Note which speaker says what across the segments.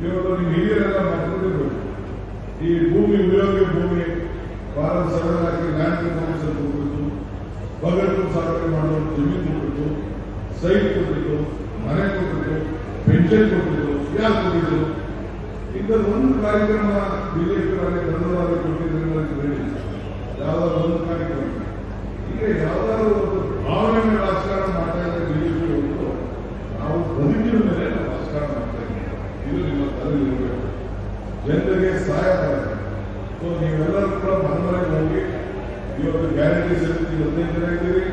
Speaker 1: ಇವತ್ತು ನಿಮ್ಮ ಹಿರಿಯರೆಲ್ಲ ಮಾಡ್ಕೊಂಡಿರ್ಬೇಕು. ಈ ಭೂಮಿ ಉಳಿಯೋಗಿ ಭೂಮಿ ಭಾರತ ಸರ್ಕಾರಕ್ಕೆ ಲ್ಯಾಂಡ್ ರಿಫಾರ್ಮ್ಸ್ ಕೊಟ್ಬಿಟ್ಟು, ಬಗಟ್ಟು ಸಾಧನೆ ಮಾಡೋ ಜಮೀನು ಕೊಟ್ಬಿಟ್ಟು, ಸೈಟ್ ಕೊಟ್ಬಿಟ್ಟು, ಮನೆ ಕೊಟ್ಬಿಟ್ಟು, ಪೆನ್ಷನ್ ಕೊಟ್ಬಿಟ್ಟು, ಯಾರು ಕೊಟ್ಟಿದ್ರು? ಇಂಥದ್ದು ಒಂದು ಕಾರ್ಯಕ್ರಮ ಬಿಜೆಪಿ ಧನ್ಯವಾದ ಕೊಟ್ಟಿದ್ರೆ ಯಾವ್ದಾದ್ರು ಒಂದು ಕಾರ್ಯಕ್ರಮ ಈಗ ಯಾವ್ದಾದ್ರು ಒಂದು ಭಾವನೆ ರಾಜಕಾರಣ ಮಾಡ್ತಾ ಇದ್ರೆ ಬಿಜೆಪಿ ಹೊರತು ನಾವು ಬದುಕಿನ ಮೇಲೆ ನಾವು ರಾಜಕಾರಣ ಮಾಡ್ತಾ ಇದ್ದೀವಿ. ಇದು ನಿಮ್ಮ ತಲೆಯಲ್ಲಿ ಇರಬೇಕು. ಜನರಿಗೆ ಸಹಾಯ ಮಾಡಬೇಕು. ಸೊ ನೀವೆಲ್ಲರೂ ಕೂಡ ಮನಮನೆಗೆ ಹೋಗಿ ಇವತ್ತು ಗ್ಯಾರಂಟಿ ಸಮಿತಿ 15 ಜನ ಇದ್ದೀರಿ,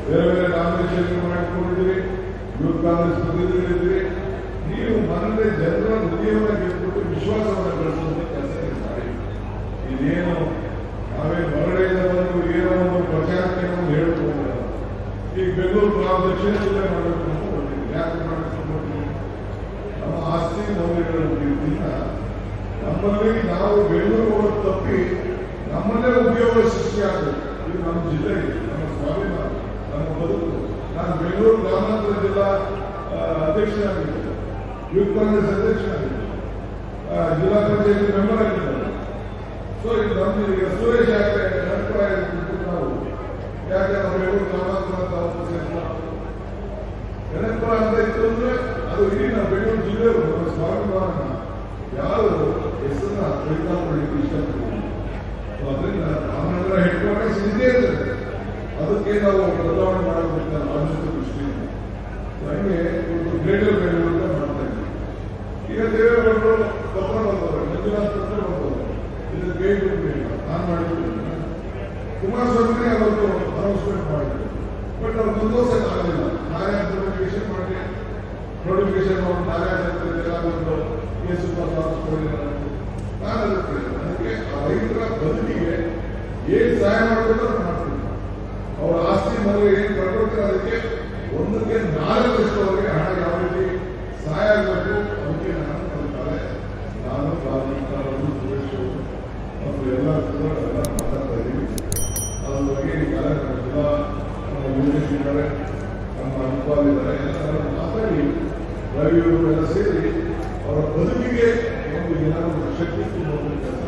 Speaker 1: ಬೇರೆ ಬೇರೆ ನಾಮಿನೇಷನ್ ಮಾಡಿಕೊಂಡಿದ್ದೀರಿ, ಯೂತ್ ಕಾಂಗ್ರೆಸ್ ಪ್ರತಿನಿಧಿಗಳಿದ್ದೀರಿ. ನೀವು ಮನದೇ ಜನರ ಹೃದಯವನ್ನು ಗೆದ್ದುಬಿಟ್ಟು ವಿಶ್ವಾಸವನ್ನು ಗಳಿಸುವಂತ ಕೆಲಸ ಮಾಡಿ. ಇದೇನು ನಾವೇ ಹೊರಗಡೆಯಿಂದ ಬಂದು ಏನೋ ಒಂದು ಪ್ರಚಾರಕ್ಕೆ ನಾವು ಹೇಳ್ಕೊಂಡು ಈಗ ಬೆಂಗಳೂರು ನಾವು ದಕ್ಷಿಣ ಜಿಲ್ಲೆ ಮಾಡಬೇಕು ಅಂತ ಹೊರಟಿದ್ದೀವಿ. ಯಾಕೆ ಮಾಡಬೇಕು ಹೊರಟಿದ್ದೀವಿ? ನಮ್ಮ ಆಸ್ತಿ ಮೌಲ್ಯಗಳಿಂದ ನಮ್ಮಲ್ಲಿ ನಾವು ಬೆಂಗಳೂರು ಹೋಗೋದು ತಪ್ಪಿ ನಮ್ಮಲ್ಲೇ ಉದ್ಯೋಗ ಸೃಷ್ಟಿಯಾಗಬೇಕು. ಇದು ನಮ್ಮ ಜಿಲ್ಲೆ, ನಮ್ಮ ಸ್ವಾಭಿಮಾನ, ನಮ್ಮ ಬದುಕು. ನಾನು ಬೆಂಗಳೂರು ಗ್ರಾಮಾಂತರ ಜಿಲ್ಲಾ ಅಧ್ಯಕ್ಷನಾಗಿದ್ದೆ, ಯೂತ್ ಕಾಂಗ್ರೆಸ್ ಅಧ್ಯಕ್ಷನಾಗಿದ್ದೆ, ಜಿಲ್ಲಾ ಪಂಚಾಯತ್ ಮೆಂಬರ್ ಆಗಿದ್ದಾರೆ. ಸೊ ಇದು ನಮ್ದು ಈಗ ಸುರೇಶ್ ಯಾಕೆ ಅಭಿಪ್ರಾಯ ನಾವು ಯಾಕೆ ನಾವು ಬೆಂಗಳೂರು ಗ್ರಾಮಾಂತರ ನೆನಪುರ ಅಂತ ಇತ್ತು ಅಂದ್ರೆ ಅದು ಇಡೀ ನಾವು ಬೆಂಗಳೂರು ಜಿಲ್ಲೆಯವರು ನಮ್ಮ ಸ್ವಾಭಿಮಾನ ಯಾರು ಹೆಸರನ್ನ ಬೆಳಕಾಕೊಳ್ಳಿಕ್ಕೆ ಇಷ್ಟಪಡ್ತೀವಿ. ಅದರಿಂದ ರಾಮನಗರ ಹೆಡ್ ಕ್ವಾರ್ಟರ್ಸ್ ಇದ್ದೇ ಇರ್ತದೆ. ಅದಕ್ಕೆ ನಾವು ಬದಲಾವಣೆ ಮಾಡಬೇಕಂತ ಆಲೋಚನೆ ದೃಷ್ಟಿಯಿಂದ ಹಂಗೆ ಇವತ್ತು ಗ್ರೇಟರ್ ಬೆಂಗಳೂರು ಮಾಡ್ತಾ ಇದ್ದೀವಿ. ಈಗ ದೇವೇಗೌಡರು ಪತ್ರ ಬರ್ತಾರೆ, ಮಂಜುನಾಥ್ ಪತ್ರ ಬರ್ತಾರೆ, ಇದು ಬೇಗ ನಾನು ಮಾಡಿದ್ದೀನಿ. ಕುಮಾರಸ್ವಾಮಿ ಅವತ್ತು ಅನೌನ್ಸ್ಮೆಂಟ್ ಮಾಡಿದ್ರು, ಬಟ್ ಅವ್ರು ಮುಂದುವರ್ಸಕ್ಕೆ ಆಗಲಿಲ್ಲ. ನಾಳೆ ನೋಟಿಫಿಕೇಶನ್ ಮಾಡಿ ನೋಟಿಫಿಕೇಶನ್ ನಾಳೆ ಎಲ್ಲ ಬಂದು ಕೇಸು ನಾನು ಅದಕ್ಕೆ ಆ ರೈತರ ಬದುಕಿಗೆ ಏನ್ ಸಹಾಯ ಮಾಡಬೇಕು ಅಂತ ಮಾಡ್ತೀನಿ. ಅವ್ರ ಆಸ್ತಿ ಮನೆಗೆ ಏನ್ ಕಳ್ಕೊಳ್ತಾರೆ ಅದಕ್ಕೆ 1ಕ್ಕೆ 4ರಷ್ಟುವರೆಗೆ ಹಣ ಯಾವ ರೀತಿ ಸಹಾಯ ಆಗಬೇಕು ಅದಕ್ಕೆ ನಾನು ಕಲಿತಾರೆ. ನಾನು ಸುರೇಶ್ ಮತ್ತು ಎಲ್ಲ ಎಲ್ಲ ಮಾತಾಡ್ತಾ ಇದ್ದೀವಿ. ಅದ್ರ ಬಗ್ಗೆ ಈಗಾಗಲೇ ನಮ್ಮ ಜಿಲ್ಲಾ ನಮ್ಮ ಯೋಗೇಶ್ ಇದ್ದಾರೆ, ನಮ್ಮ ಅನುಪಾಲ್ ಇದ್ದಾರೆ, ಎಲ್ಲ ಮಾತಾಡಿ ರವಿಯವರು ಎಲ್ಲ ಸೇರಿ ಅವರ ಬದುಕಿಗೆ ಒಂದು ಏನಾದರೂ ಶಕ್ತಿ ತುಂಬುವ ಕೆಲಸ